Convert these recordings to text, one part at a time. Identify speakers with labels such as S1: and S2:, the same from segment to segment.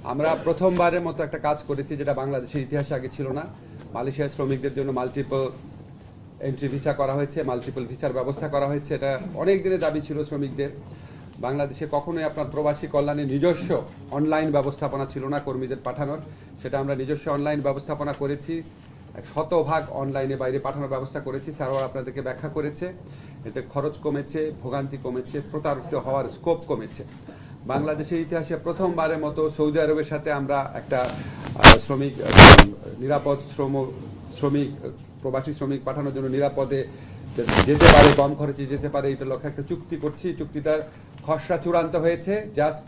S1: আমরা প্রথমবারের মতো একটা কাজ করেছি যেটা বাংলাদেশের ইতিহাসে আগে ছিল না। মালয়েশিয়ার শ্রমিকদের জন্য মাল্টিপল এন্ট্রি ভিসা করা হয়েছে, মাল্টিপল ভিসার ব্যবস্থা করা হয়েছে। এটা অনেক দিনের দাবি ছিল শ্রমিকদের। বাংলাদেশে কখনোই আপনার প্রবাসী কল্যাণে নিজস্ব অনলাইন ব্যবস্থাপনা ছিল না কর্মীদের পাঠানোর, সেটা আমরা নিজস্ব অনলাইন ব্যবস্থাপনা করেছি। 100% অনলাইনে বাইরে পাঠানোর ব্যবস্থা করেছি। স্যারও আপনাদেরকে ব্যাখ্যা করেছে। এতে খরচ কমেছে, ভোগান্তি কমেছে, প্রতারিত হওয়ার স্কোপ কমেছে। বাংলাদেশের ইতিহাসে প্রথমবারের মতো সৌদি আরবের সাথে আমরা একটা শ্রমিক নিরাপদ শ্রমিক প্রবাসী শ্রমিক পাঠানোর জন্য নিরাপদে যেতে পারে, কম খরচে যেতে পারে, এটা লক্ষ্যে একটা চুক্তি করছি। চুক্তিটার খসড়া চূড়ান্ত হয়েছে, জাস্ট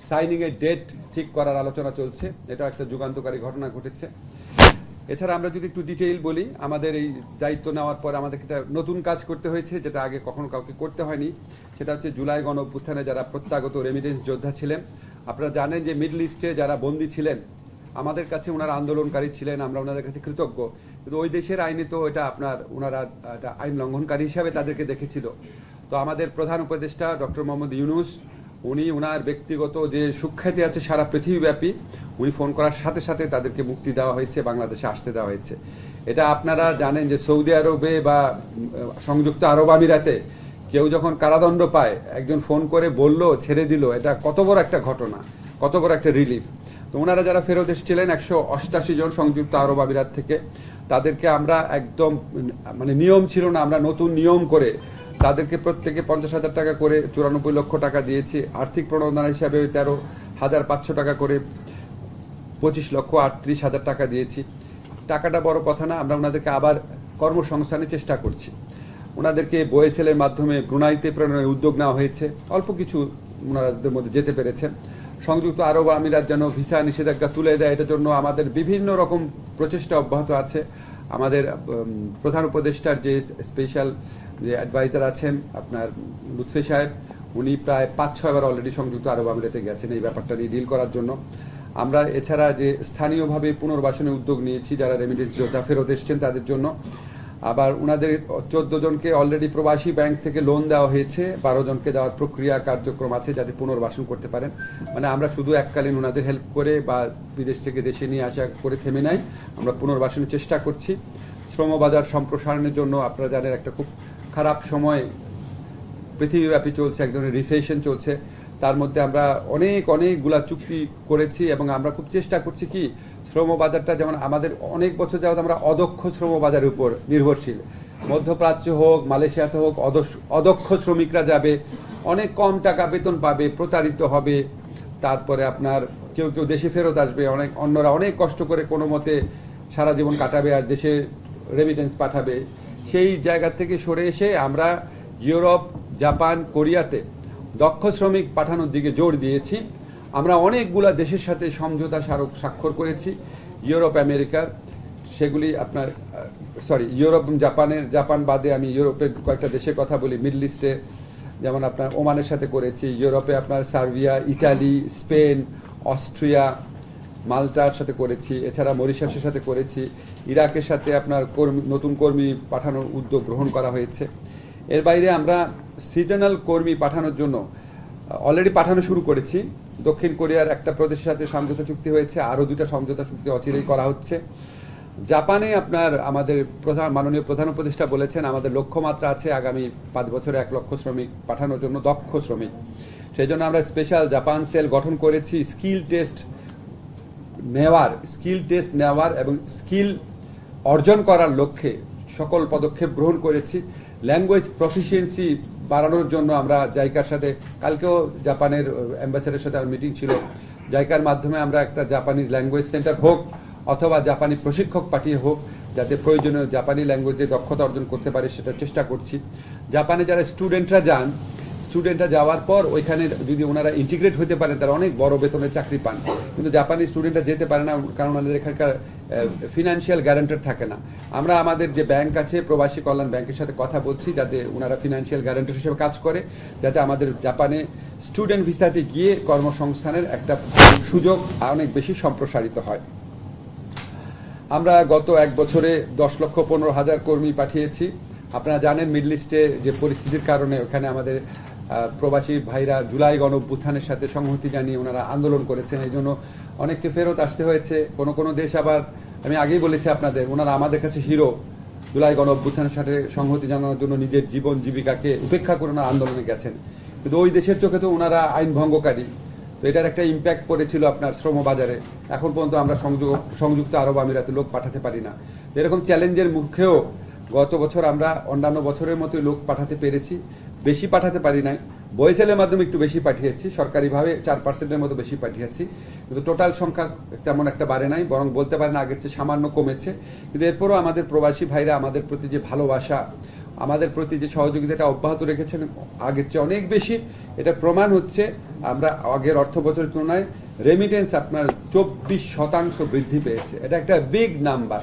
S1: সাইনিং এর ডেট ঠিক করার আলোচনা চলছে। এটা একটা যুগান্তকারী ঘটনা ঘটেছে। এছাড়া আমরা যদি একটু ডিটেইল বলি, আমাদের এই দায়িত্ব নেওয়ার পর আমাদের একটা নতুন কাজ করতে হয়েছে যেটা আগে কখনো কাউকে করতে হয়নি। সেটা হচ্ছে জুলাই গণ অভ্যুত্থানে যারা প্রত্যাগত রেমিটেন্স যোদ্ধা ছিলেন। আপনারা জানেন যে মিডল ইস্টে যারা বন্দী ছিলেন, আমাদের কাছে ওনারা আন্দোলনকারী ছিলেন, আমরা ওনাদের কাছে কৃতজ্ঞ। কিন্তু ওই দেশের আইনে তো এটা ওনারা আইন লঙ্ঘনকারী হিসাবে তাদেরকে দেখেছিল। তো আমাদের প্রধান উপদেষ্টা ডক্টর মোহাম্মদ ইউনূস, উনি ওনার ব্যক্তিগত যে সুখ্যাতি আছে সারা পৃথিবীব্যাপী, উনি ফোন করার সাথে সাথে তাদেরকে মুক্তি দেওয়া হয়েছে, বাংলাদেশে আসতে দেওয়া হয়েছে। এটা আপনারা জানেন যে সৌদি আরবে বা সংযুক্ত আরব আমিরাতে কেউ যখন কারাদণ্ড পায়, একজন ফোন করে বলল ছেড়ে দিল, এটা কত বড় একটা ঘটনা, কত বড় একটা রিলিফ। তো ওনারা যারা ফেরত এসেছিলেন 188 জন সংযুক্ত আরব আমিরাত থেকে, তাদেরকে আমরা একদম নিয়ম ছিল না, আমরা নতুন নিয়ম করে তাদেরকে প্রত্যেকে 50,000 টাকা করে 94 লক্ষ টাকা দিয়েছি। আর্থিক প্রণোদনা হিসাবে 13,500 টাকা করে 25,38,000 টাকা দিয়েছি। টাকাটা বড় কথা না, আমরা ওনাদেরকে আবার কর্মসংস্থানের চেষ্টা করছি। ওনাদেরকে বোয়েসেলের মাধ্যমে ব্রুনাইতে প্রেরণের উদ্যোগ নেওয়া হয়েছে। অল্প কিছু ওনাদের মধ্যে যেতে পেরেছেন। সংযুক্ত আরব আমিরাত যেন ভিসা নিষেধাজ্ঞা তুলে দেয়, এটার জন্য আমাদের বিভিন্ন রকম প্রচেষ্টা অব্যাহত আছে। আমাদের প্রধান উপদেষ্টার যে স্পেশাল যে অ্যাডভাইজার আছেন আপনার লুৎফে সাহেব, উনি প্রায় 5-6 বার অলরেডি সংযুক্ত আরব আমিরাতে গেছেন এই ব্যাপারটা নিয়ে ডিল করার জন্য। আমরা এছাড়া যে স্থানীয়ভাবে পুনর্বাসনের উদ্যোগ নিয়েছি যারা রেমিটেন্স যোদ্ধা ফেরত এসছেন তাদের জন্য। আবার ওনাদের 14 জনকে অলরেডি প্রবাসী ব্যাংক থেকে লোন দেওয়া হয়েছে, 12 জনকে দেওয়ার প্রক্রিয়া কার্যক্রম আছে যাতে পুনর্বাসন করতে পারেন। আমরা শুধু এককালীন ওনাদের হেল্প করে বা বিদেশ থেকে দেশে নিয়ে আসা করে থেমে নাই, আমরা পুনর্বাসনের চেষ্টা করছি। শ্রমবাজার সম্প্রসারণের জন্য আপনারা জানেন একটা খুব খারাপ সময় পৃথিবীব্যাপী চলছে, এক ধরনের রিসেশন চলছে। তার মধ্যে আমরা অনেকগুলা চুক্তি করেছি এবং আমরা খুব চেষ্টা করছি কি শ্রমবাজারটা, যেমন আমাদের অনেক বছর যাবত আমরা অদক্ষ শ্রমবাজারের উপর নির্ভরশীল। মধ্যপ্রাচ্য হোক, মালয়েশিয়াতে হোক, অদক্ষ শ্রমিকরা যাবে, অনেক কম টাকা বেতন পাবে, প্রতারিত হবে। তারপরে আপনার কেউ দেশে ফেরত আসবে, অন্যরা অনেক কষ্ট করে কোনো মতে সারা জীবন কাটাবে আর দেশে রেমিটেন্স পাঠাবে। সেই জায়গা থেকে সরে এসে আমরা ইউরোপ, জাপান, কোরিয়াতে দক্ষ শ্রমিক পাঠানোর দিকে জোর দিয়েছি। আমরা অনেকগুলা দেশের সাথে সমঝোতা স্মারক স্বাক্ষর করেছি ইউরোপ, আমেরিকার। সেগুলি আপনার ইউরোপ এবং জাপান বাদে আমি ইউরোপের কয়েকটা দেশের কথা বলি। মিডল ইস্টে যেমন আপনার ওমানের সাথে করেছি, ইউরোপে আপনার সার্বিয়া, ইটালি, স্পেন, অস্ট্রিয়া, মাল্টার সাথে করেছি, এছাড়া মরিশাসের সাথে করেছি। ইরাকের সাথে আপনার নতুন কর্মী পাঠানোর উদ্যোগ গ্রহণ করা হয়েছে। এর বাইরে আমরা সিজনাল কর্মী পাঠানোর জন্য অলরেডি পাঠানো শুরু করেছি। দক্ষিণ কোরিয়ার একটা প্রদেশের সাথে সমঝোতা চুক্তি হয়েছে, আরও 2টা সমঝোতা চুক্তি অচিরেই করা হচ্ছে। জাপানে আমাদের মাননীয় প্রধান উপদেষ্টা বলেছেন আমাদের লক্ষ্যমাত্রা আছে আগামী 5 বছরে 1 লক্ষ শ্রমিক পাঠানোর জন্য, দক্ষ শ্রমিক। সেই জন্য আমরা স্পেশাল জাপান সেল গঠন করেছি স্কিল টেস্ট নেওয়ার এবং স্কিল অর্জন করার লক্ষ্যে সকল পদক্ষেপ গ্রহণ করেছি। ল্যাঙ্গুয়েজ প্রফিসিয়েন্সি বাড়ানোর জন্য আমরা জাইকার সাথে, কালকেও জাপানের অ্যাম্বাসেডারের সাথে আমার মিটিং ছিল, জাইকার মাধ্যমে আমরা একটা জাপানিজ ল্যাঙ্গুয়েজ সেন্টার হোক অথবা জাপানি প্রশিক্ষক পাঠিয়ে হোক, যাতে প্রয়োজনীয় জাপানি ল্যাঙ্গুয়েজে দক্ষতা অর্জন করতে পারে সেটা চেষ্টা করছি। জাপানে যারা স্টুডেন্টরা যাওয়ার পর ওইখানে যদি ওনারা ইন্টিগ্রেট হতে পারেন তারা অনেক বড় বেতনের চাকরি পান। কিন্তু জাপানি স্টুডেন্টরা যেতে পারে না, কারণ ওনাদের এখানকার ফিনান্সিয়াল গ্যারান্টার থাকে না। আমরা আমাদের যে ব্যাংক আছে প্রবাসী কল্যাণ ব্যাংকের সাথে কথা বলছি যাতে ওনারা ফিনান্সিয়াল গ্যারান্টার হিসেবে কাজ করে, যাতে আমাদের জাপানে স্টুডেন্ট ভিসাতে গিয়ে কর্মসংস্থানের একটা সুযোগ অনেক বেশি সম্প্রসারিত হয়। আমরা গত 1 বছরে 10,15,000 কর্মী পাঠিয়েছি। আপনারা জানেন মিডল ইস্টে যে পরিস্থিতির কারণে ওখানে আমাদের প্রবাসী ভাইরা জুলাই গণঅভ্যুত্থানের সাথে সংহতি জানিয়ে ওনারা আন্দোলন করেছেন, এই জন্য অনেককে ফেরত আসতে হয়েছে। কোনো কোনো দেশ আবার, আমি আগেই বলেছি আপনাদের, ওনারা আমাদের কাছে হিরো, জুলাই গণঅভ্যুত্থানের সাথে সংহতি জানানোর জন্য নিজের জীবন জীবিকাকে উপেক্ষা করে ওনারা আন্দোলনে গেছেন, কিন্তু ওই দেশের চোখে তো ওনারা আইন ভঙ্গকারী। তো এটার একটা ইম্প্যাক্ট পড়েছিল আপনার শ্রম বাজারে। এখন পর্যন্ত আমরা সংযুক্ত আরব আমিরাতে লোক পাঠাতে পারি না। এরকম চ্যালেঞ্জের মুখেও গত বছর আমরা অন্যান্য বছরের মতোই লোক পাঠাতে পেরেছি, বেশি পাঠাতে পারি নাই। বয়েসেলের মাধ্যমে একটু বেশি পাঠিয়েছি, সরকারিভাবে 4% মতো বেশি পাঠিয়েছি, কিন্তু টোটাল সংখ্যা তেমন একটা বাড়ে নাই, বরং বলতে পারেন আগের চেয়ে সামান্য কমেছে। কিন্তু এরপরও আমাদের প্রবাসী ভাইরা আমাদের প্রতি যে ভালোবাসা, আমাদের প্রতি যে সহযোগিতাটা অব্যাহত রেখেছেন আগের চেয়ে অনেক বেশি। এটা প্রমাণ হচ্ছে আমরা আগের অর্থ বছরের তুলনায় রেমিটেন্স আপনার 24% বৃদ্ধি পেয়েছে। এটা একটা বিগ নাম্বার,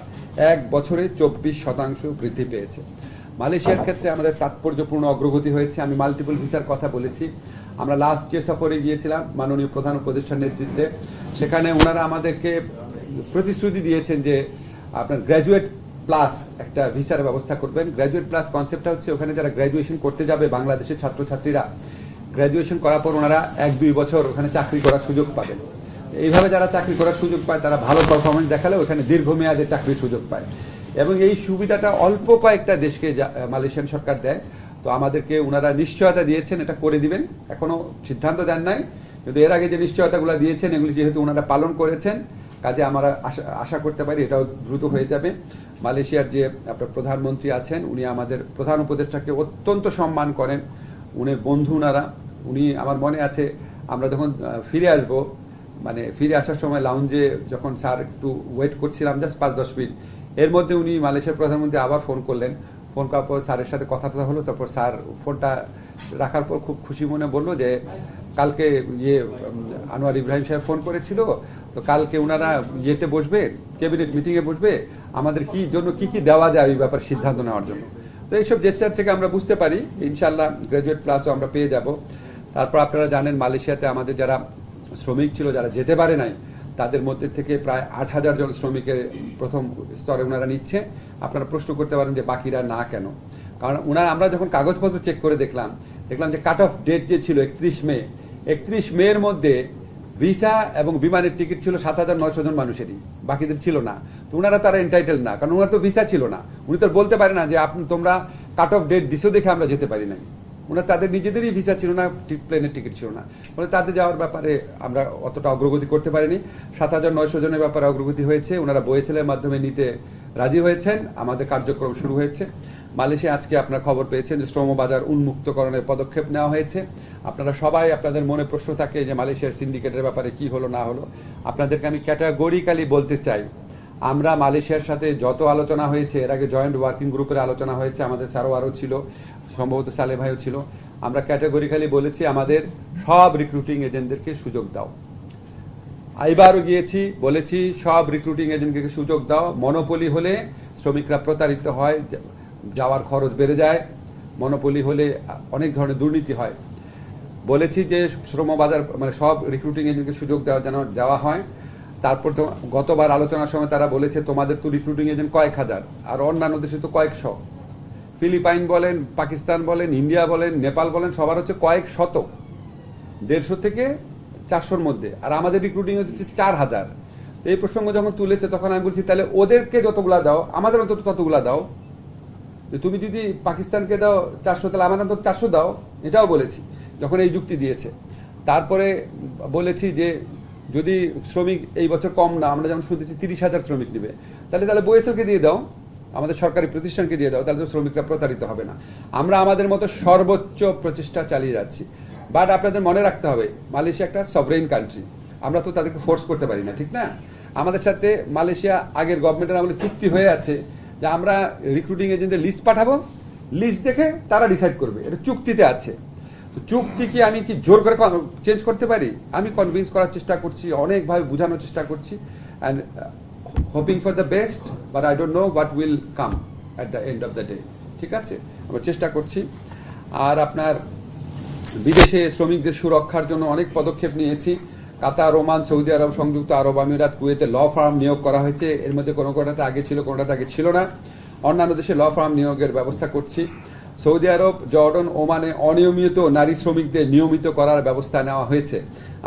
S1: এক বছরে 24% বৃদ্ধি পেয়েছে। মালয়েশিয়ার ক্ষেত্রে আমাদের তাৎপর্যপূর্ণ অগ্রগতি হয়েছে। আমি মাল্টিপল ভিসার কথা বলেছি। আমরা লাস্ট যে সফরে গিয়েছিলাম মাননীয় প্রধান উপদেষ্টার নেতৃত্বে, সেখানে ওনারা আমাদেরকে প্রতিশ্রুতি দিয়েছেন যে আপনার গ্র্যাজুয়েট প্লাস একটা ভিসার ব্যবস্থা করবেন। গ্র্যাজুয়েট প্লাস কনসেপ্টটা হচ্ছে ওখানে যারা গ্র্যাজুয়েশন করতে যাবে বাংলাদেশের ছাত্রছাত্রীরা, গ্র্যাজুয়েশন করার পর ওনারা 1-2 বছর ওখানে চাকরি করার সুযোগ পাবেন। এইভাবে যারা চাকরি করার সুযোগ পায় তারা ভালো পারফরমেন্স দেখালে ওখানে দীর্ঘমেয়াদে চাকরির সুযোগ পায়, এবং এই সুবিধাটা অল্প কয়েকটা দেশকে মালয়েশিয়ান সরকার দেয়। তো আমাদেরকে ওনারা নিশ্চয়তা দিয়েছেন এটা করে দিবেন, এখনো সিদ্ধান্ত দেন নাই, কিন্তু এর আগে যে নিশ্চয়তাগুলো দিয়েছেন এগুলি যেহেতু ওনারা পালন করেছেন, কাজে আমরা আশা করতে পারি এটাও দ্রুত হয়ে যাবে। মালয়েশিয়ার যে আপনার প্রধানমন্ত্রী আছেন উনি আমাদের প্রধান উপদেষ্টাকে অত্যন্ত সম্মান করেন, উনি বন্ধু ওনারা। উনি, আমার মনে আছে আমরা যখন ফিরে আসব, মানে ফিরে আসার সময় লাউঞ্জে যখন স্যার একটু ওয়েট করছিলাম জাস্ট 5-10 মিনিট, এর মধ্যে উনি মালয়েশিয়ার প্রধানমন্ত্রী আবার ফোন করলেন। ফোন করার পর স্যারের সাথে কথা হলো, তারপর স্যার ফোনটা রাখার পর খুব খুশি মনে বললো যে কালকে আনোয়ার ইব্রাহিম সাহেব ফোন করেছিল, তো কালকে ওনারা ইয়েতে বসবে, ক্যাবিনেট মিটিংয়ে বসবে, আমাদের কি জন্য কি কি দেওয়া যায় এই ব্যাপারে সিদ্ধান্ত নেওয়ার জন্য। তো এইসব জেস্টার থেকে আমরা বুঝতে পারি ইনশাল্লাহ গ্র্যাজুয়েট প্লাসও আমরা পেয়ে যাব। তারপর আপনারা জানেন মালয়েশিয়াতে আমাদের যারা শ্রমিক ছিল, যারা যেতে পারে নাই, তাদের মধ্যে থেকে প্রায় 8,000 জন শ্রমিকের প্রথম স্তরে ওনারা নিচ্ছে। আপনারা প্রশ্ন করতে পারেন যে বাকিরা না কেন, কারণ ওনারা, আমরা যখন কাগজপত্র চেক করে দেখলাম যে কাট অফ ডেট যে ছিল 31 মের মধ্যে ভিসা এবং বিমানের টিকিট ছিল 7,900 জন মানুষেরই, বাকিদের ছিল না। তো ওনারা তারা এন্টাইটেল না, কারণ ওনার তো ভিসা ছিল না। উনি তো বলতে পারে না যে তোমরা কাট অফ ডেট দিছো দেখে আমরা যেতে পারি নাই। ওনার তাদের নিজেদেরই ভিসা ছিল না, প্লেনের টিকিট ছিল না, ফলে তাদের যাওয়ার ব্যাপারে আমরা অতটা অগ্রগতি করতে পারিনি। 7,900 জনের ব্যাপারে অগ্রগতি হয়েছে, ওনারা বয়েসেলের মাধ্যমে নিতে রাজি হয়েছেন, আমাদের কার্যক্রম শুরু হয়েছে। মালয়েশিয়া আজকে আপনার খবর পেয়েছেন যে শ্রমবাজার উন্মুক্তকরণের পদক্ষেপ নেওয়া হয়েছে। আপনারা সবাই, আপনাদের মনে প্রশ্ন থাকে যে মালয়েশিয়ার সিন্ডিকেটের ব্যাপারে কি হলো না হলো, আপনাদেরকে আমি ক্যাটাগরিক্যালি বলতে চাই, আমরা মালয়েশিয়ার সাথে যত আলোচনা হয়েছে, এর আগে জয়েন্ট ওয়ার্কিং গ্রুপের আলোচনা হয়েছে, আমাদের সারোয়ারও ছিল, সম্ভবত সালে ভাইও ছিল, আমরা ক্যাটাগরিক্যালি বলেছি আমাদের সব রিক্রুটিং এজেন্টদেরকে সুযোগ দাও। এবারও গিয়েছি, বলেছি সব রিক্রুটিং এজেন্টকে সুযোগ দাও। মনোপলি হলে শ্রমিকরা প্রতারিত হয়, যাওয়ার খরচ বেড়ে যায়, মনোপলি হলে অনেক ধরনের দুর্নীতি হয়। বলেছি যে শ্রমবাজার মানে সব রিক্রুটিং এজেন্টকে সুযোগ দেওয়া হয়। তারপর তো গতবার আলোচনার সময় তারা বলেছে তোমাদের তো রিক্রুটিং এজেন্ট কয়েক হাজার, আর অন্যান্য দেশে তো কয়েকশো। ফিলিপাইন বলেন, পাকিস্তান বলেন, ইন্ডিয়া বলেন, নেপাল বলেন, সবার হচ্ছে কয়েক শত, 150 থেকে 400-র মধ্যে, আর আমাদের রিক্রুটিং হচ্ছে 4,000। তো এই প্রসঙ্গ যখন তুলেছে তখন আমি বলছি তাহলে ওদেরকে যতগুলা দাও আমাদের অন্তত ততগুলা দাও। তুমি যদি পাকিস্তানকে দাও 400, তাহলে আমার অন্তত 400 দাও, এটাও বলেছি যখন এই যুক্তি দিয়েছে। তারপরে বলেছি যে যদি শ্রমিক এই বছর কম না, আমরা যেমন শুনতেছি 30,000 শ্রমিক নেবে, তাহলে বয়েসেলকে দিয়ে দাও, আমাদের সরকারি প্রতিষ্ঠানকে দিয়ে দাও, তাহলে তো শ্রমিকরা প্রতারিত হবে না। আমরা আমাদের মতো সর্বোচ্চ প্রচেষ্টা চালিয়ে যাচ্ছি। বাট আপনাদের মনে রাখতে হবে মালয়েশিয়া একটা সভরেন কান্ট্রি, আমরা তো তাদেরকে ফোর্স করতে পারি না, ঠিক না? আমাদের সাথে মালয়েশিয়া আগের গভর্নমেন্টের আমলে চুক্তি হয়ে আছে যে আমরা রিক্রুটিং এজেন্টদের লিস্ট পাঠাবো, লিস্ট দেখে তারা ডিসাইড করবে, এটা চুক্তিতে আছে। তো চুক্তি কি আমি কি জোর করে চেঞ্জ করতে পারি? আমি কনভিন্স করার চেষ্টা করছি, অনেকভাবে বোঝানোর চেষ্টা করছি, and hoping for the best, but I don't know what will come at the end of the day. ঠিক আছে, আমরা চেষ্টা করছি। আর আপনার বিদেশে শ্রমিকদের সুরক্ষার জন্য অনেক পদক্ষেপ নিয়েছি। কাতার, ওমান, সৌদি আরব, সংযুক্ত আরব আমিরাত, কুয়েতে ল ফার্ম নিয়োগ করা হয়েছে। এর মধ্যে কোনোটাতে আগে ছিল, কোনোটাতে আগে ছিল না। অন্যান্য দেশে ল ফার্ম নিয়োগের ব্যবস্থা করছি। সৌদি আরব, জর্ডন, ওমানে অনিয়মিত নারী শ্রমিকদের নিয়মিত করার ব্যবস্থা নেওয়া হয়েছে।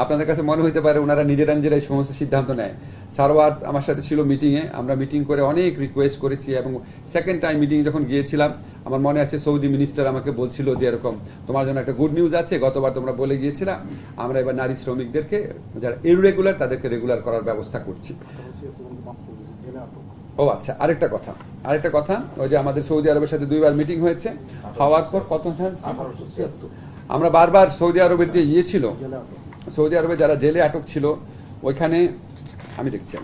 S1: আপনাদের কাছে মনে হতে পারে ওনারা নিজেরাই সমস্ত সিদ্ধান্ত নেয়। সারওয়ার আমার সাথে ছিল মিটিংয়ে, আমরা মিটিং করে অনেক রিকোয়েস্ট করেছি, এবং সেকেন্ড টাইম মিটিং যখন গিয়েছিলাম আমার মনে আছে সৌদি মিনিস্টার আমাকে বলছিল যে এরকম তোমার জন্য একটা গুড নিউজ আছে, গতবার তোমরা বলে গিয়েছিলাম আমরা এবার নারী শ্রমিকদেরকে যারা ইররেগুলার তাদেরকে রেগুলার করার ব্যবস্থা করছি। ও আচ্ছা, আরেকটা কথা, ওই যে আমাদের সৌদি আরবের সাথে 2বার মিটিং হয়েছে, হওয়ার পর কত, আমরা বারবার সৌদি আরবের যে ছিল, সৌদি আরবে যারা জেলে আটক ছিল ওইখানে আমি দেখছি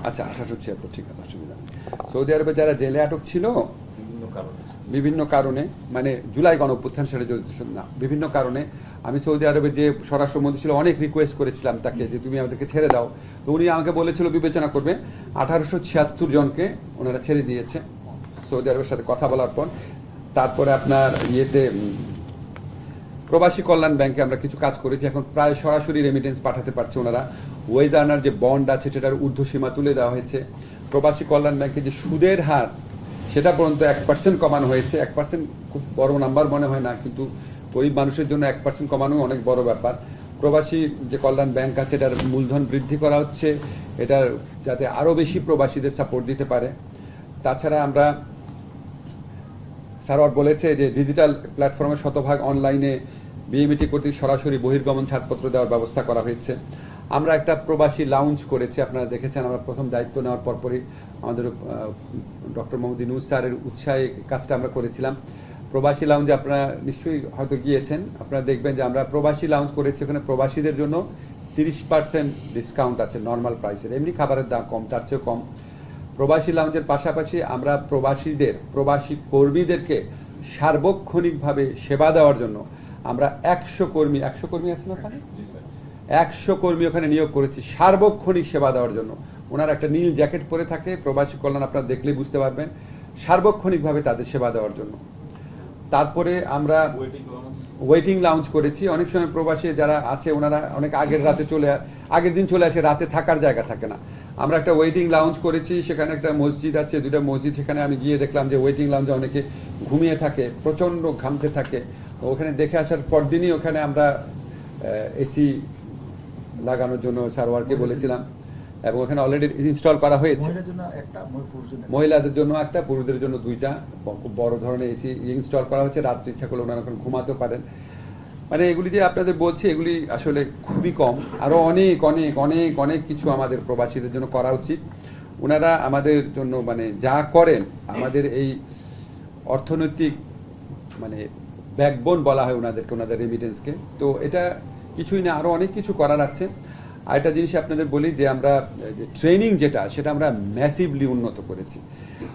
S1: আচ্ছা 1876, ঠিক আছে, অসুবিধা নেই। সৌদি আরবে যারা জেলে আটক ছিল বিভিন্ন কারণে, মানে জুলাই গণঅভ্যুত্থান সেটা না, বিভিন্ন কারণে আমি সৌদি আরবের যে স্বরাষ্ট্রমন্ত্রী ছিল অনেক রিকোয়েস্ট করেছিলাম তাকে যে তুমি আমাদেরকে ছেড়ে দাও, তো উনি আমাকে বলেছিল বিবেচনা করবে। 1876 জনকে ওনারা ছেড়ে দিয়েছে সৌদি আরবের সাথে কথা বলার পর। তারপরে আপনার প্রবাসী কল্যাণ ব্যাংকে আমরা কিছু কাজ করেছি, এখন প্রায় সরাসরি রেমিটেন্স পাঠাতে পারছে ওনারা। ওয়েজ আর্নার যে বন্ড আছে সেটার ঊর্ধ্বসীমা তুলে দেওয়া হয়েছে। প্রবাসী কল্যাণ ব্যাংকে যে সুদের হার সেটা পর্যন্ত 1% কমানো হয়েছে। 1% খুব বড় নাম্বার মনে হয় না, কিন্তু গরিব মানুষের জন্য 1% কমানো অনেক বড় ব্যাপার। প্রবাসী যে কল্যাণ ব্যাংক আছে এটার মূলধন বৃদ্ধি করা হচ্ছে, এটার যাতে আরও বেশি প্রবাসীদের সাপোর্ট দিতে পারে। তাছাড়া আমরা সারওয়ার বলেছে যে ডিজিটাল প্ল্যাটফর্মে শতভাগ অনলাইনে বিএমইটি কর্তৃক সরাসরি বহির্গমন ছাড়পত্র দেওয়ার ব্যবস্থা করা হয়েছে। আমরা একটা প্রবাসী লাউঞ্জ করেছি, আপনারা দেখেছেন আমরা প্রথম দায়িত্ব নেওয়ার পরপরই আমাদের ডক্টর মোহাম্মদ ইউনূস স্যারের উৎসাহে কাজটা আমরা করেছিলাম। প্রবাসী লাউঞ্জে আপনারা নিশ্চয়ই হয়তো গিয়েছেন, আপনারা দেখবেন যে আমরা প্রবাসী লাউঞ্জ করেছি, ওখানে প্রবাসীদের জন্য 30% ডিসকাউন্ট আছে নর্মাল প্রাইসের, এমনি খাবারের দাম কম, তার চেয়েও কম। প্রবাসী লাউঞ্জের পাশাপাশি আমরা প্রবাসী কর্মীদেরকে সার্বক্ষণিকভাবে সেবা দেওয়ার জন্য আমরা 100 কর্মী আছেন ওখানে, 100 কর্মী ওখানে নিয়োগ করেছি সার্বক্ষণিক সেবা দেওয়ার জন্য। ওনারা একটা নীল জ্যাকেট পরে থাকে, প্রবাসী কল্যাণ আপনারা দেখলেই বুঝতে পারবেন, সার্বক্ষণিকভাবে তাদের সেবা দেওয়ার জন্য। তারপরে আমরা ওয়েটিং লাউঞ্জ করেছি। অনেক সময় প্রবাসী যারা আছে ওনারা অনেক আগের দিন চলে আসে, রাতে থাকার জায়গা থাকে না। আমরা একটা ওয়েটিং লাউঞ্জ করেছি, সেখানে একটা মসজিদ আছে, 2টা মসজিদ, সেখানে আমি গিয়ে দেখলাম যে ওয়েটিং লাউঞ্জে অনেকে ঘুমিয়ে থাকে, প্রচণ্ড ঘামতে থাকে। ওখানে দেখে আসার পরদিনই ওখানে আমরা এসি লাগানোর জন্য সারওয়ারকে বলেছিলাম, এবং ওখানে অলরেডি ইনস্টল করা হয়েছে। মহিলাদের জন্য একটা, পুরুষদের জন্য 2টা খুব বড় ধরনের এসি ইনস্টল করা হয়েছে। রাত্রে ইচ্ছা করলে ওনারা ওখানে ঘুমাতে পারেন। মানে এগুলি যে আপনাদের বলছি এগুলি আসলে খুবই কম, আরো অনেক অনেক অনেক অনেক কিছু আমাদের প্রবাসীদের জন্য করা উচিত। ওনারা আমাদের জন্য মানে যা করেন, আমাদের এই অর্থনৈতিক মানে ব্যাকবোন বলা হয় ওনাদেরকে, ওনাদের রেমিটেন্সকে। তো এটা কিছুই না, আরো অনেক কিছু করার আছে। আর একটা জিনিস আপনাদের বলি যে আমরা ট্রেনিং সেটা আমরা ম্যাসিভলি উন্নত করেছি।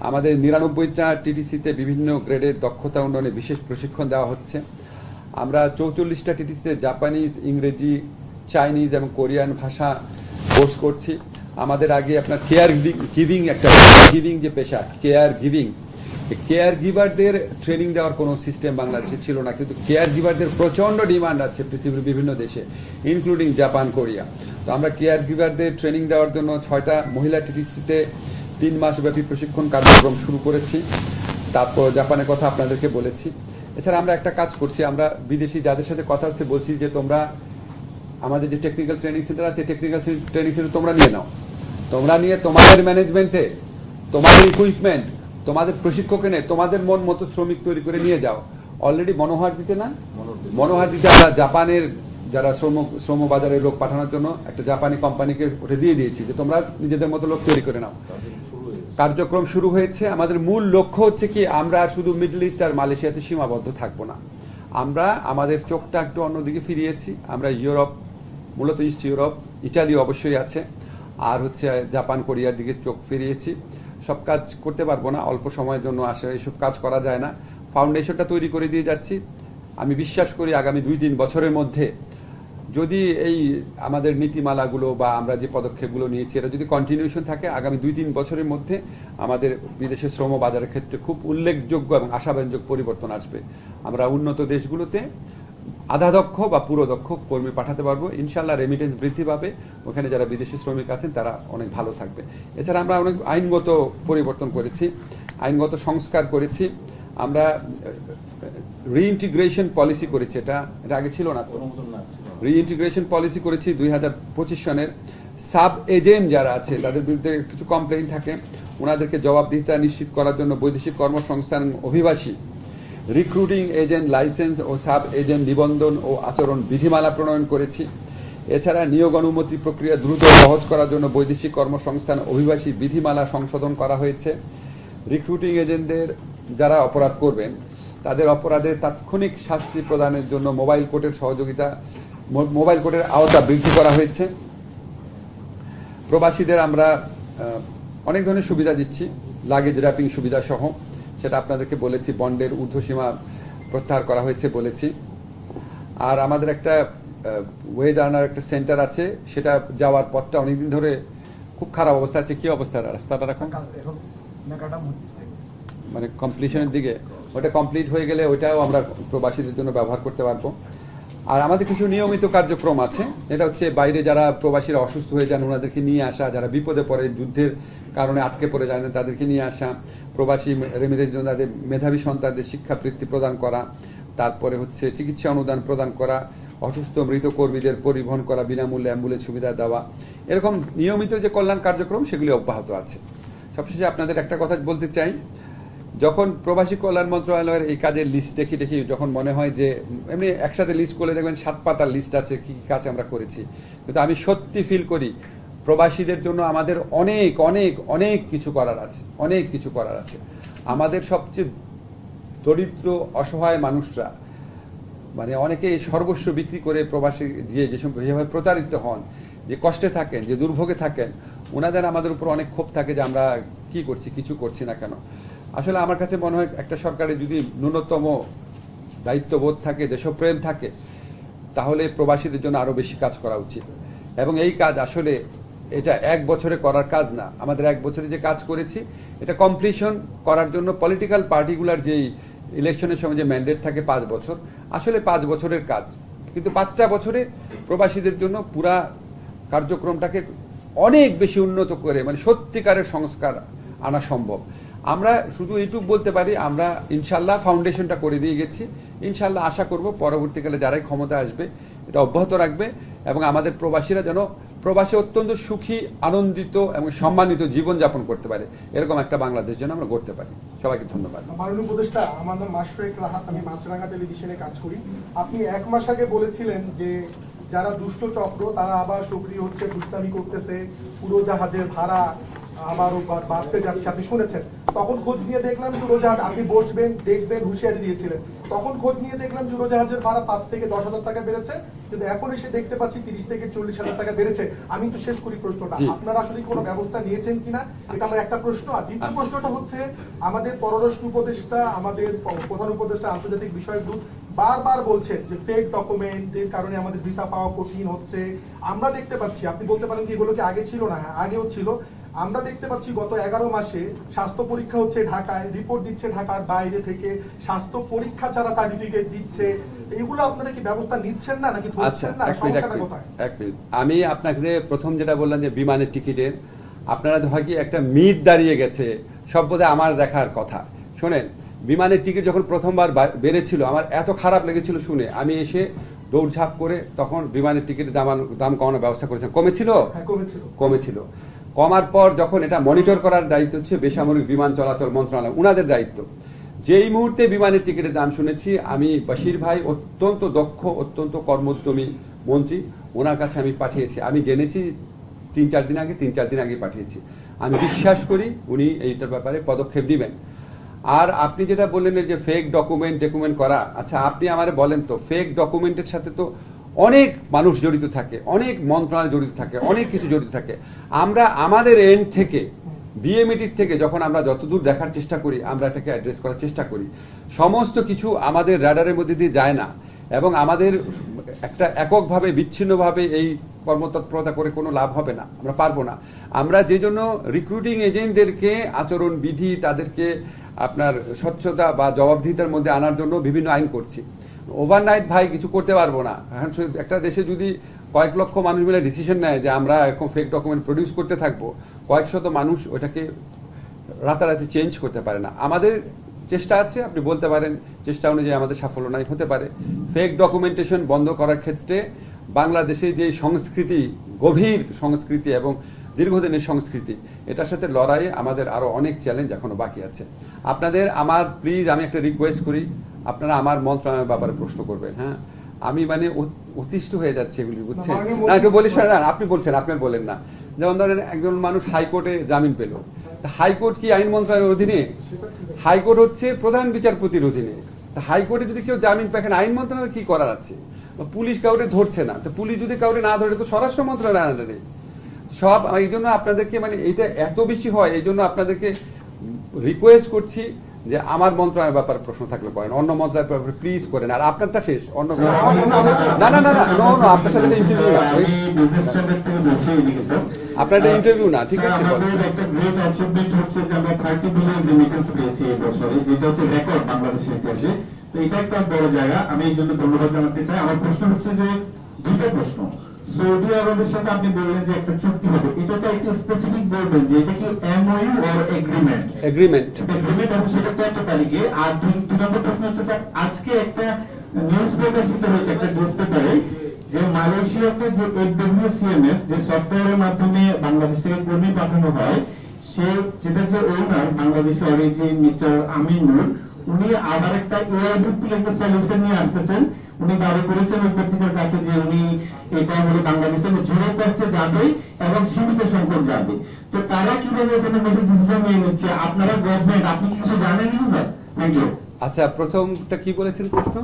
S1: আমাদের 99টা টিটিসিতে বিভিন্ন গ্রেডের দক্ষতা উন্নয়নে বিশেষ প্রশিক্ষণ দেওয়া হচ্ছে। আমরা 44টা টিটিসিতে জাপানিজ, ইংরেজি, চাইনিজ এবং কোরিয়ান ভাষা কোর্স করছি। আমাদের আগে আপনার কেয়ার গিভিং যে পেশা, কেয়ার গিভারদের ট্রেনিং দেওয়ার কোনো সিস্টেম বাংলাদেশে ছিল না, কিন্তু কেয়ার গিভারদের প্রচণ্ড ডিমান্ড আছে পৃথিবীর বিভিন্ন দেশে, ইনক্লুডিং জাপান, কোরিয়া। তো আমরা কেয়ার গিভারদের ট্রেনিং দেওয়ার জন্য 6টা মহিলা টিটিসিতে 3 মাস ব্যাপী প্রশিক্ষণ কার্যক্রম শুরু করেছি। তারপর জাপানের কথা আপনাদেরকে বলেছি। এছাড়া আমরা একটা কাজ করছি, আমরা বিদেশি যাদের সাথে কথা হচ্ছে বলছি যে তোমরা আমাদের যে টেকনিক্যাল ট্রেনিং সেন্টার আছে, টেকনিক্যাল ট্রেনিং সেন্টার তোমরা নিয়ে নাও, তোমরা নিয়ে তোমাদের ম্যানেজমেন্টে, তোমাদের ইকুইপমেন্ট, তোমাদের প্রশিক্ষক এনে তোমাদের মন মতো শ্রমিক তৈরি করে নিয়ে যাও। অলরেডি মনোহার দিতে আমরা জাপানের যারা শ্রম বাজারের লোক পাঠানোর জন্য একটা জাপানি কোম্পানিকে ওটা দিয়ে দিয়েছি যে তোমরা নিজেদের মতো লোক তৈরি করে নাও। কার্যক্রম শুরু হয়েছে। আমাদের মূল লক্ষ্য হচ্ছে কি, আমরা শুধু মিডল ইস্ট আর মালয়েশিয়াতে সীমাবদ্ধ থাকবো না। আমরা আমাদের চোখটা একটু অন্যদিকে ফিরিয়েছি। আমরা ইউরোপ, মূলত ইস্ট ইউরোপ, ইটালি অবশ্যই আছে, আর হচ্ছে জাপান, কোরিয়ার দিকে চোখ ফিরিয়েছি। সব কাজ করতে পারবো না, অল্প সময়ের জন্য আসে, এইসব কাজ করা যায় না। ফাউন্ডেশনটা তৈরি করে দিয়ে যাচ্ছি। আমি বিশ্বাস করি আগামী 2-3 বছরের মধ্যে যদি এই আমাদের নীতিমালাগুলো বা আমরা যে পদক্ষেপগুলো নিয়েছি এটা যদি কন্টিনিউশন থাকে, আগামী 2-3 বছরের মধ্যে আমাদের বিদেশের শ্রম বাজারের ক্ষেত্রে খুব উল্লেখযোগ্য এবং আশাব্যঞ্জক পরিবর্তন আসবে। আমরা উন্নত দেশগুলোতে আধা দক্ষ বা পুরো দক্ষ কর্মী পাঠাতে পারবো। ইনশাল্লাহ রেমিটেন্স বৃদ্ধি পাবে, ওখানে যারা বিদেশি শ্রমিক আছেন তারা অনেক ভালো থাকবে। এছাড়া আমরা অনেক আইনগত পরিবর্তন করেছি, আইনগত সংস্কার করেছি। আমরা রিইন্টিগ্রেশন পলিসি করেছি, এটা আগে ছিল না। রিইন্টিগ্রেশন পলিসি করেছি 2025 সনের। সাব এজেন্ট যারা আছে তাদের বিরুদ্ধে কিছু কমপ্লেইন থাকে, ওনাদেরকে জবাবদিহিতা নিশ্চিত করার জন্য বৈদেশিক কর্মসংস্থান অভিবাসী রিক্রুটিং এজেন্ট লাইসেন্স ও সাব এজেন্ট নিবন্ধন ও আচরণ বিধিমালা প্রণয়ন করেছি। এছাড়া নিয়োগ অনুমতি প্রক্রিয়া দ্রুত সহজ করার জন্য বৈদেশিক কর্মসংস্থান অভিবাসী বিধিমালা সংশোধন করা হয়েছে। রিক্রুটিং এজেন্টদের যারা অপরাধ করবেন তাদের অপরাধের তাৎক্ষণিক শাস্তি প্রদানের জন্য মোবাইল কোর্টের সহযোগিতা, মোবাইল কোর্টের আওতা বৃদ্ধি করা হয়েছে। প্রবাসীদের আমরা অনেক ধরনের সুবিধা দিচ্ছি, লাগেজ র্যাপিং সুবিধা সহ, সেটা আপনাদেরকে বলেছি। বন্ডের ঊর্ধ্বসীমা প্রত্যাহার করা হয়েছে বলেছি। আর আমাদের একটা ওয়েজ আর্নার একটা সেন্টার আছে, সেটা যাওয়ার পথটা অনেকদিন ধরে খুব খারাপ অবস্থা আছে। কি অবস্থা রাস্তাটা এখন? মানে কমপ্লিশনের দিকে, ওটা কমপ্লিট হয়ে গেলে ওইটাও আমরা প্রবাসীদের জন্য ব্যবহার করতে পারবো। আর আমাদের কিছু নিয়মিত কার্যক্রম আছে, এটা হচ্ছে বাইরে যারা প্রবাসীরা অসুস্থ হয়ে যান ওনাদেরকে নিয়ে আসা, যারা বিপদে পড়ে যুদ্ধের কারণে আটকে পড়ে যান তাদেরকে নিয়ে আসা, প্রবাসী রেমিটেন্স জন্য তাদের মেধাবী সন্তানদের শিক্ষাবৃত্তি প্রদান করা, তারপরে হচ্ছে চিকিৎসা অনুদান প্রদান করা, অসুস্থ মৃত কর্মীদের পরিবহন করা, বিনামূল্যে অ্যাম্বুলেন্স সুবিধা দেওয়া, এরকম নিয়মিত যে কল্যাণ কার্যক্রম সেগুলি অব্যাহত আছে। সবশেষে আপনাদের একটা কথা বলতে চাই, যখন প্রবাসী কল্যাণ মন্ত্রণালয়ের এই কাজের লিস্ট দেখি যখন মনে হয় যে এমনি একসাথে লিস্ট করলে দেখবেন 7 পাতার লিস্ট আছে কি কি কাজ আমরা করেছি, কিন্তু আমি সত্যি ফিল করি প্রবাসীদের জন্য আমাদের অনেক অনেক অনেক কিছু করার আছে, অনেক কিছু করার আছে। আমাদের সবচেয়ে দরিদ্র অসহায় মানুষরা, মানে অনেকে সর্বস্ব বিক্রি করে প্রবাসী গিয়ে যেভাবে প্রতারিত হন, যে কষ্টে থাকেন, যে দুর্ভোগে থাকেন, ওনাদের আমাদের উপর অনেক ক্ষোভ থাকে যে আমরা কি করছি, কিছু করছি না কেন। আসলে আমার কাছে মনে হয় একটা সরকারের যদি ন্যূনতম দায়িত্ববোধ থাকে, দেশপ্রেম থাকে, তাহলে প্রবাসীদের জন্য আরো বেশি কাজ করা উচিত। এবং এই কাজ আসলে এটা 1 বছরে করার কাজ না। আমাদের 1 বছরে যে কাজ করেছি এটা কমপ্লিশন করার জন্য পলিটিক্যাল পার্টিগুলার যেই ইলেকশনের সময় যে ম্যান্ডেট থাকে 5 বছর, আসলে 5 বছরের কাজ, কিন্তু 5টা বছরে প্রবাসীদের জন্য পুরা কার্যক্রমটাকে অনেক বেশি উন্নত করে মানে সত্যিকারের সংস্কার আনা সম্ভব। আমরা শুধু এইটুকু বলতে পারি, আমরা ইনশাল্লাহ ফাউন্ডেশনটা করে দিয়ে গেছি। ইনশাল্লাহ আশা করব পরবর্তীকালে যারাই ক্ষমতা আসবে এটা অব্যাহত রাখবে এবং আমাদের প্রবাসীরা যেন প্রবাসে অত্যন্ত সুখী, আনন্দিত এবং সম্মানিত জীবনযাপন করতে পারে, এরকম একটা বাংলাদেশ যেন আমরা গড়তে পারি। সবাইকে ধন্যবাদ।
S2: মাননীয় উপদেষ্টা, আমার নাম মাশরুক রাহাত, আমি মাছরাঙ্গা টেলিভিশনে কাজ করি। আপনি 1 মাস আগে বলেছিলেন যে যারা দুষ্ট চক্র তারা আবার সক্রিয় হচ্ছে, দুষ্টামি করতেছে, উড়োজাহাজের ভাড়া আবারও বাড়তে যাচ্ছে, আপনি শুনেছেন। তখন খোঁজ নিয়ে দেখলাম যে উড়োজাহাজ আপনি বসবেন দেখবেন হুঁশিয়ারি দিয়েছিলেন। তখন খোঁজ নিয়ে দেখলাম যে উড়োজাহাজের ভাড়া 5 থেকে 10,000 টাকা বেড়েছে, কিন্তু এখন এসে দেখতে পাচ্ছি 30 থেকে 40,000 টাকা বেড়েছে। আমি তো শেষ করি প্রশ্নটা, আপনারা আসলে কোনো ব্যবস্থা নিয়েছেন কিনা, এটা আমার একটা প্রশ্ন। আর দ্বিতীয় প্রশ্নটা হচ্ছে, আমাদের পররাষ্ট্র উপদেষ্টা, আমাদের প্রধান উপদেষ্টা আন্তর্জাতিক বিষয়ক বারবার বলছেন যে ফেক ডকুমেন্টের কারণে আমাদের ভিসা পাওয়া কঠিন হচ্ছে। আমরা দেখতে পাচ্ছি, আপনি বলতে পারেন কি এগুলো কি আগে ছিল না? হ্যাঁ, আগেও ছিল। আমরা দেখতে পাচ্ছি গত 11 মাসে স্বাস্থ্য পরীক্ষা হচ্ছে ঢাকায়, রিপোর্ট দিচ্ছে ঢাকার বাইরে থেকে, স্বাস্থ্য পরীক্ষা ছাড়া সার্টিফিকেট দিচ্ছে। এগুলো আপনারা কি ব্যবস্থা নিচ্ছেন না নাকি ধরছেন না? সমস্যাটা কোথায়?
S1: এক মিনিট, আমি আপনাকে প্রথম যেটা বললাম যে বিমানের টিকিটের, আপনারা হয় কি একটা মিথ দাঁড়িয়ে গেছে, সব বোধহয় আমার দেখার কথা। শোনেন, বিমানের টিকিট যখন প্রথমবার বেড়েছিল আমার এত খারাপ লেগেছিল শুনে, আমি এসে দৌড়ঝাঁপ করে তখন বিমানের টিকিটের দাম কমানোর ব্যবস্থা করেছিলাম। কমেছিল। কমার পর যখন এটা মনিটর করার দায়িত্ব হচ্ছে বেসামরিক বিমান চলাচল মন্ত্রণালয়, উনাদের দায়িত্ব। যেই মুহূর্তে বিমানের টিকিটের দাম শুনেছি, আমি বশির ভাই অত্যন্ত দক্ষ, অত্যন্ত কর্মোদ্যমী মন্ত্রী, ওনার কাছে আমি পাঠিয়েছি। আমি জেনেছি 3-4 দিন আগে পাঠিয়েছি। আমি বিশ্বাস করি উনি এইটার ব্যাপারে পদক্ষেপ নেবেন। আর আপনি যেটা বললেন যে ফেক ডকুমেন্ট করা, আচ্ছা আপনি আমারে বলেন তো, ফেক ডকুমেন্টের সাথে তো অনেক মানুষ জড়িত থাকে, অনেক মন্ত্রণালয় জড়িত থাকে, অনেক কিছু জড়িত থাকে। আমরা আমাদের এন্ড থেকে, বিএমইটির থেকে যখন আমরা যতদূর দেখার চেষ্টা করি, আমরা এটাকে অ্যাড্রেস করার চেষ্টা করি। সমস্ত কিছু আমাদের রাডারের মধ্যে দিয়ে যায় না এবং আমাদের একটা এককভাবে বিচ্ছিন্নভাবে এই কর্মতৎপরতা করে কোনো লাভ হবে না, আমরা পারবো না। আমরা যে জন্য রিক্রুটিং এজেন্টদেরকে আচরণ বিধি, তাদেরকে আপনার স্বচ্ছতা বা জবাবদিহিতার মধ্যে আনার জন্য বিভিন্ন আইন করছি। ওভারনাইট ভাই কিছু করতে পারবো না। এখন একটা দেশে যদি কয়েক লক্ষ মানুষ মিলে ডিসিশন নেয় যে আমরা এখন ফেক ডকুমেন্ট প্রডিউস করতে থাকবো, কয়েক শত মানুষ ওটাকে রাতারাতি চেঞ্জ করতে পারে না। আমাদের চেষ্টা আছে, আপনি বলতে পারেন চেষ্টা অনুযায়ী আমাদের সাফল্য নাই হতে পারে। ফেক ডকুমেন্টেশন বন্ধ করার ক্ষেত্রে বাংলাদেশে যে সংস্কৃতি, গভীর সংস্কৃতি এবং দীর্ঘদিনের সংস্কৃতি, এটার সাথে লড়াইয়ে আমাদের আরো অনেক চ্যালেঞ্জ এখনো বাকি আছে। আপনাদের আমার প্লিজ আমি একটা রিকোয়েস্ট করি, আপনারা আমার মন্ত্রণালয়ের ব্যাপারে প্রশ্ন করবেন। হ্যাঁ, আমি মানে অতিষ্ঠ হয়ে যাচ্ছে এগুলি, বুঝছেন না? একটু বলি শোনেন, আপনি বলছেন, আপনার বলেন না। যেমন ধরেন একজন মানুষ হাইকোর্টে জামিন পেল, হাইকোর্ট কি আইন মন্ত্রণালয়ের অধীনে? হাইকোর্ট হচ্ছে প্রধান বিচারপতির অধীনে। হাইকোর্টে যদি কেউ জামিন পায়, আইন মন্ত্রণালয় কি করার আছে? পুলিশ কাউরে ধরছে না, তো পুলিশ যদি কাউরে না ধরে তো স্বরাষ্ট্র মন্ত্রণালয় আন্ডারে সব। এই জন্য আপনাদেরকে মানে এটা এত বেশি হয়, এই জন্য আপনাদেরকে রিকোয়েস্ট করছি যে আমার মন্ত্রণালয়ের ব্যাপারে প্রশ্ন থাকলে করেন, অন্য মন্ত্রণালয়ের ব্যাপারে প্লিজ করেন। আর আপনারটা শেষ, অন্য না না না না নো নো, আপনার সাথে ইন্টারভিউ না, আপনার একটা ইন্টারভিউ না, ঠিক আছে?
S3: একটা গ্রেট অ্যাচিভমেন্ট হচ্ছে যে আমরা 30 বিলিয়ন রেমিটেন্স পেয়েছি এই বছরে, যেটা হচ্ছে রেকর্ড বাংলাদেশের ইতিহাসে। তো এটা একটা বড় জায়গা, আমি এই জন্য ধন্যবাদ জানাতে চাই। আমার প্রশ্ন হচ্ছে যে দুটো প্রশ্ন। সৌদি আরবের সাথে আপনি বললেন যে একটা চুক্তি হবে, এটাতে একটু স্পেসিফিক বলবেন যে এটা কি MoU or agreement?
S1: Agreement.
S3: Agreement, এবং সেটা কত তারিখে? আর দুই নম্বর প্রশ্ন হচ্ছে স্যার, আজকে একটা নিউজ প্রকাশিত হয়েছে একটা নিউজ পেপারে যে মালয়েশিয়াতে যে FWCMS যে সফটওয়্যারের মাধ্যমে বাংলাদেশ থেকে কর্মী পাঠানো হয়, সে যেটা যে ওনার বাংলাদেশে অরিজিন মিস্টার আমিনুল, উনি আবার একটা এআই ভিত্তিক একটা সলিউশন নিয়ে আসতেছেন। উনি দাবি করেছেন ওই পত্রিকার কাছে যে উনি এটা হলো বাংলাদেশ থেকে 0% যাবে এবং সীমিত সংখ্যক যাবে। তো তারা কিভাবে এখানে মেসেজ ডিসিশন নিয়ে নিচ্ছে? আপনারা গভর্নমেন্ট, আপনি কি কিছু জানেন না স্যার? Thank you.
S1: আচ্ছা, প্রথমটা কি বলেছেন প্রশ্ন?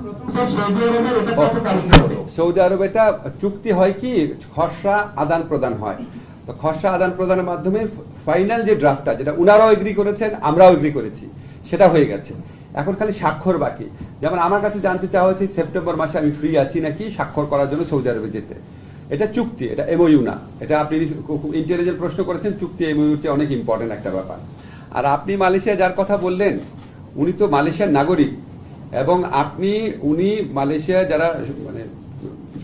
S3: সৌদি আরবের এটা কত তারিখে হবে?
S1: সৌদি আরবে এটা চুক্তি হয় কি, খসড়া আদান প্রদান হয়। তো খসড়া আদান প্রদানের মাধ্যমে ফাইনাল যে ড্রাফটটা, যেটা উনারাও এগ্রি করেছেন আমরাও এগ্রি করেছি, সেটা হয়ে গেছে। এখন খালি স্বাক্ষর বাকি। যেমন আমার কাছে জানতে চাওয়া হয়েছে সেপ্টেম্বর মাসে আমি ফ্রি আছি নাকি স্বাক্ষর করার জন্য সৌদি আরবে যেতে। এটা চুক্তি, এটা এমওইউ না। এটা আপনি খুব ইন্টেলিজেন্ট প্রশ্ন করেছেন, চুক্তি এমওইউর চেয়ে অনেক ইম্পর্টেন্ট একটা ব্যাপার। আর আপনি মালয়েশিয়া যার কথা বললেন, উনি তো মালয়েশিয়ার নাগরিক, এবং উনি মালয়েশিয়া যারা মানে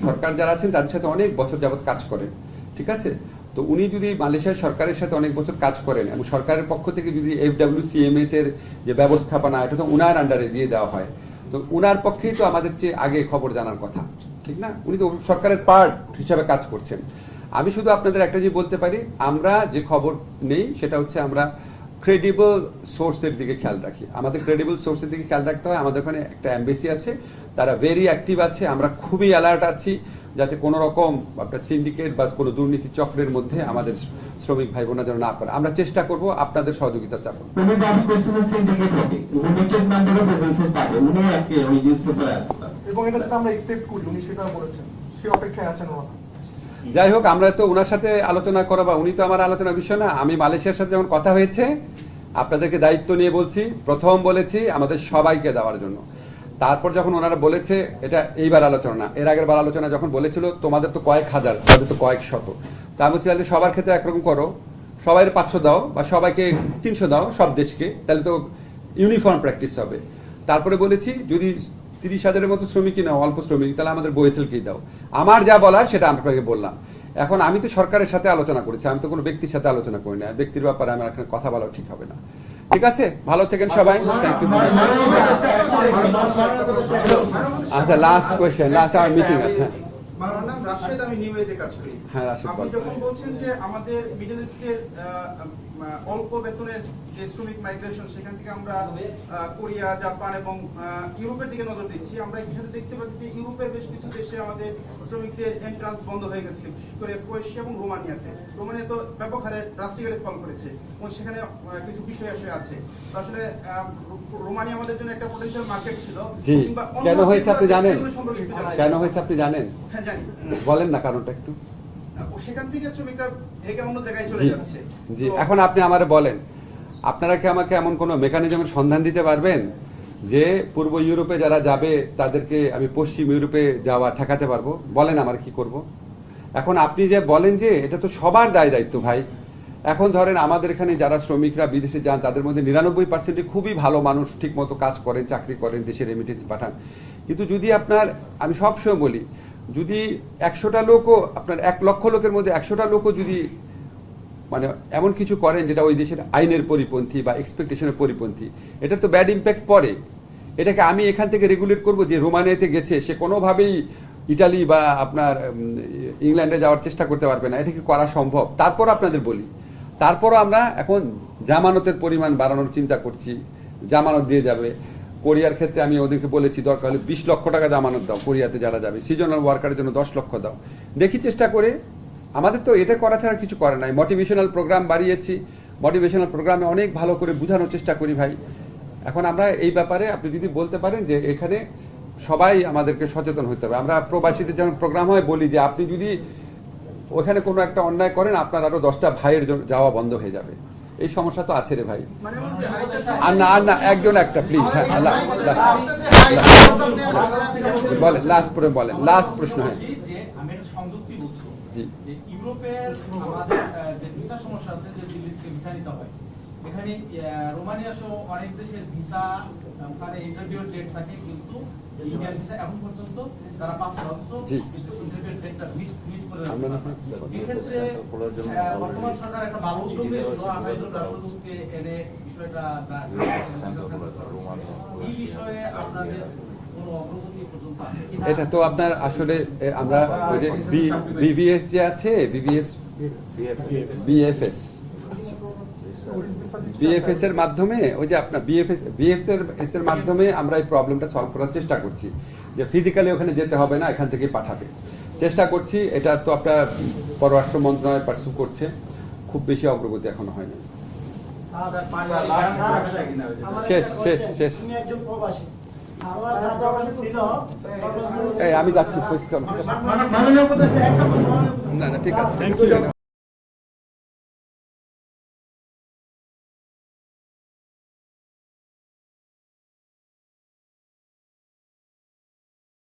S1: সরকার যারা আছেন তাদের সাথে অনেক বছর যাবত কাজ করেন, ঠিক আছে? তো উনি যদি মালয়েশিয়ার সরকারের সাথে অনেক বছর কাজ করেন এবং সরকারের পক্ষ থেকে যদি FWCMS এর যে ব্যবস্থাপনা, এটা তো উনার আন্ডারে দিয়ে দেওয়া হয়, তো উনার পক্ষেই তো আমাদের চেয়ে আগে খবর জানার কথা, ঠিক না? উনি তো সরকারের পার্ট হিসাবে কাজ করছেন। আমি শুধু আপনাদের একটা যে বলতে পারি, আমরা যে খবর নেই সেটা হচ্ছে আমরা ক্রেডিবল সোর্সের দিকে খেয়াল রাখি। আমাদের ক্রেডিবল সোর্সের দিকে খেয়াল রাখতে হয়। আমাদের ওখানে একটা এমবেসি আছে, তারা ভেরি অ্যাক্টিভ আছে। আমরা খুবই অ্যালার্ট আছি যাতে কোনো রকম আপনার সিন্ডিকেট বা কোনো দুর্নীতি চক্রের মধ্যে আমাদের শ্রমিক ভাই বোনা যেন না করে। আমরা চেষ্টা করব আপনাদের সহযোগিতা চাবো।
S3: উনি দাবি করছিলেন সিন্ডিকেট হবে, সিন্ডিকেট নাম্বারও প্রেজেন্সে পাবে, উনি আজকে ওই নিউজ পেপারে আসছেন
S2: এবং এটা তো আমরা এক্সপেক্ট করি, উনি সেটা বলেছেন, সেই অপেক্ষায় আছেন ওনারা।
S1: যাই হোক, আমরা তো ওনার সাথে আলোচনা করা বা উনি তো আমার আলোচনার বিষয় না। আমি মালয়েশিয়ার সাথে যখন কথা হয়েছে, আপনাদেরকে দায়িত্ব নিয়ে বলছি, প্রথম বলেছি আমাদের সবাইকে দেওয়ার জন্য। তারপর যখন ওনারা বলেছে এটা এইবার আলোচনা না, এর আগের বার আলোচনা যখন বলেছিল তোমাদের তো কয়েক হাজার, তাদের তো কয়েক শত, তা বলছি তাহলে সবার ক্ষেত্রে একরকম করো, সবাই 500 দাও বা সবাইকে 300 দাও, সব দেশকে, তাহলে তো ইউনিফর্ম প্র্যাকটিস হবে। তারপরে বলেছি যদি 30,000-এর মতো শ্রমিকই নাও, অল্প শ্রমিক, তাহলে আমাদের বোয়েসেলকেই দাও। আমার যা বলার সেটা আপনাকে বললাম। এখন আমি তো সরকারের সাথে আলোচনা করেছি, আমি তো কোনো ব্যক্তির সাথে আলোচনা করি না। ব্যক্তির ব্যাপারে আমার এখানে কথা বলা ঠিক হবে না। ঠিক আছে, ভালো থাকেন সবাই। Thank you. আচ্ছা, লাস্ট কোয়েশ্চেন, লাস্ট আমার মিটিং আছে।
S4: আমার নাম রাশেদ, আমি নিউ এজে কাজ করি।
S1: হ্যাঁ রাশেদ,
S4: আপনি যখন বলছেন যে আমাদের মিডল ইস্টের অল্প বেতনের যে শ্রমিক মাইগ্রেশন, সেখান থেকে আমরা কোরিয়া, জাপান এবং ইউরোপের দিকে নজর দিচ্ছি, আমরা একই সাথে দেখতে পাচ্ছি যে ইউরোপের বেশ কিছু দেশে আমাদের শ্রমিকদের এন্ট্রান্স বন্ধ হয়ে গেছে, বিশেষ করে ক্রোয়েশিয়া এবং রোমানিয়াতে। রোমানিয়া তো ব্যাপক হারে ড্রাস্টিক্যালি ফল করেছে এবং সেখানে কিছু বিষয় আছে। তো আসলে রোমানিয়া আমাদের জন্য একটা পটেনশিয়াল মার্কেট ছিল।
S1: জি, কেন হয়েছে আপনি জানেন? কেন হয়েছে আপনি জানেন?
S4: হ্যাঁ জানি।
S1: বলেন না কারণটা একটু।
S4: সেখান থেকে শ্রমিকরা থেকে অন্য জায়গায় চলে যাচ্ছে।
S1: জি, এখন আপনি আমারে বলেন, আপনারা কি আমাকে এমন কোনো মেকানিজমের সন্ধান দিতে পারবেন যে পূর্ব ইউরোপে যারা যাবে তাদেরকে আমি পশ্চিম ইউরোপে যাওয়া ঠেকাতে পারবো? বলেন আমার কি করব। এখন আপনি যে বলেন যে এটা তো সবার দায়িত্ব ভাই। এখন ধরেন আমাদের এখানে যারা শ্রমিকরা বিদেশে যান তাদের মধ্যে 99% খুবই ভালো মানুষ, ঠিক মতো কাজ করেন, চাকরি করেন, দেশে রেমিটেন্স পাঠান। কিন্তু যদি আপনার, আমি সবসময় বলি, যদি 100টা লোকও আপনার 1 লক্ষ লোকের মধ্যে 100টা লোকও যদি মানে এমন কিছু করেন যেটা ওই দেশের আইনের পরিপন্থী বা এক্সপেকটেশনের পরিপন্থী, এটার তো ব্যাড ইম্প্যাক্ট পড়ে। এটাকে আমি এখান থেকে রেগুলেট করব যে রোমানিয়াতে গেছে সে কোনোভাবেই ইটালি বা আপনার ইংল্যান্ডে যাওয়ার চেষ্টা করতে পারবে না, এটা কি করা সম্ভব? তারপর আপনাদের বলি, তারপরও আমরা এখন জামানতের পরিমাণ বাড়ানোর চিন্তা করছি, জামানত দিয়ে যাবে। কোরিয়ার ক্ষেত্রে আমি ওদেরকে বলেছি দরকার হলে 20 লক্ষ টাকা জামানত দাও, কোরিয়াতে যারা যাবে, সিজনাল ওয়ার্কারের জন্য 10 লক্ষ দাও। দেখি চেষ্টা করে, আমাদের তো এটা করা ছাড়া কিছু করে নাই। মোটিভেশনাল প্রোগ্রাম বাড়িয়েছি, মোটিভেশনাল প্রোগ্রামে অনেক ভালো করে বোঝানোর চেষ্টা করি ভাই। এখন আমরা এই ব্যাপারে আপনি যদি বলতে পারেন যে এখানে সবাই আমাদেরকে সচেতন হতে হবে। আমরা প্রবাসীদের যখন প্রোগ্রাম হয় বলি যে আপনি যদি ওখানে কোনো একটা অন্যায় করেন আপনার আরো 10টা ভাইয়ের যাওয়া বন্ধ হয়ে যাবে। এই সমস্যা তো আছে রে ভাই।
S4: মানে আরেকটা
S1: আর না একজন একটা প্লিজ। হ্যাঁ বলেন, লাস্ট করে বলেন, লাস্ট প্রশ্ন। হ্যাঁ
S5: যে আমি একটা সংযুক্তি বলছি
S1: জি।
S5: যে ইউরোপের আমাদের যে ভিসা সমস্যা আছে, যে দিল্লি থেকে ভিসা নিতে হয়, এখানে রোমানিয়া সহ অনেক দেশের ভিসা ওখানে ইন্টারভিউ ডেট থাকে, কিন্তু ইন্ডিয়ান ভিসা এখন পর্যন্ত তারা পাচ্ছে না, অথচ
S1: জি।
S5: ইন্টারভিউ ডেটটা মিস করে
S1: আমরা
S5: রাখছে। এক্ষেত্রে বর্তমান সরকার একটা ভালো উদ্যোগ নিয়েছিল, আমরা একজন রাষ্ট্রদূতকে এনে বিষয়টা এই বিষয়ে আপনাদের কোনো অগ্রগতি পর্যন্ত আছে কিনা?
S1: এটা তো আপনার আসলে আমরা ওই যে বিবিএস যে আছে, বিএফএস এর মাধ্যমে ওই যে আপনার বিএফএস এর মাধ্যমে আমরা এই প্রবলেমটা সলভ করার চেষ্টা করছি, যে ফিজিক্যালি ওখানে যেতে হবে না, এখান থেকে পাঠাবে চেষ্টা করছি। এটা তো আপনার পররাষ্ট্র মন্ত্রণালয় পার্সু করছে, খুব বেশি অগ্রগতি এখনো হয়নি। শেষ শেষ শেষ। এই আমি যাচ্ছি, পরিষ্কার।
S3: মাননীয় উপদেষ্টা একটা প্রশ্ন।
S1: না না ঠিক আছে, থ্যাংক ইউ।